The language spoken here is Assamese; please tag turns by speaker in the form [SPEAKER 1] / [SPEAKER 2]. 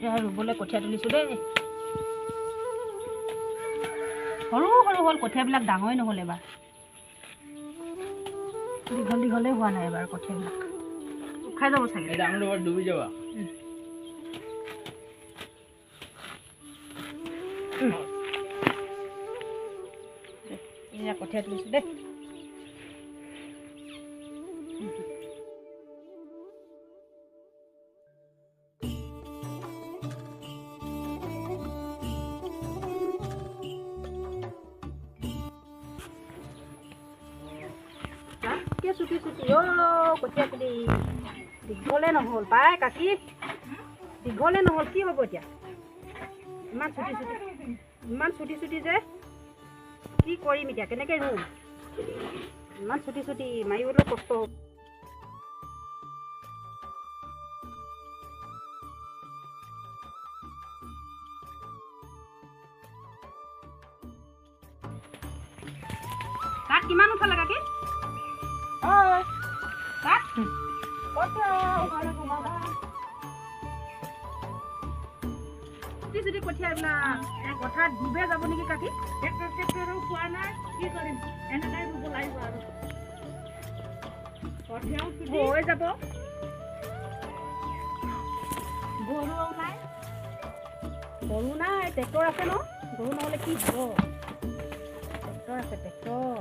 [SPEAKER 1] এয়া ৰুবলৈ কঠীয়া তুলিছোঁ দেই। সৰু সৰু হ'ল কঠীয়াবিলাক, ডাঙৰেই নহ'ল এবাৰ। দীঘল দীঘলেই হোৱা নাই এবাৰ কঠীয়াবিলাক, খাই যাব চাগে।
[SPEAKER 2] ডাঙৰ ডুবি যাবা।
[SPEAKER 1] এয়া কঠীয়া তুলিছোঁ দেই। চুটি চুটি কঠীয়া পুলি দীঘলে নহ'ল পাই কাকি, দীঘলে নহ'ল, কি হ'ব এতিয়া? ইমান চুটি চুটি, ইমান চুটি চুটি যে, কি কৰিম এতিয়া, কেনেকৈ ৰুম? ইমান চুটি চুটি মাৰিবলৈ কষ্ট হ'ব। তাত কিমান উঠালে কাকি? যদি কঠীয়াবিলাক পথাৰত ডুবে যাব নেকি কাকি? ট্ৰেক্টৰো পোৱা নাই, কি কৰিম? এনেকৈ ৰুব লাগিব আৰু কঠীয়াও হৈ যাব। গৰুও নাই, গৰু নাই, ট্ৰেক্টৰ আছে ন? গৰু নহ'লে কি হ'ব? ট্ৰেক্টৰ আছে, ট্ৰেক্টৰ।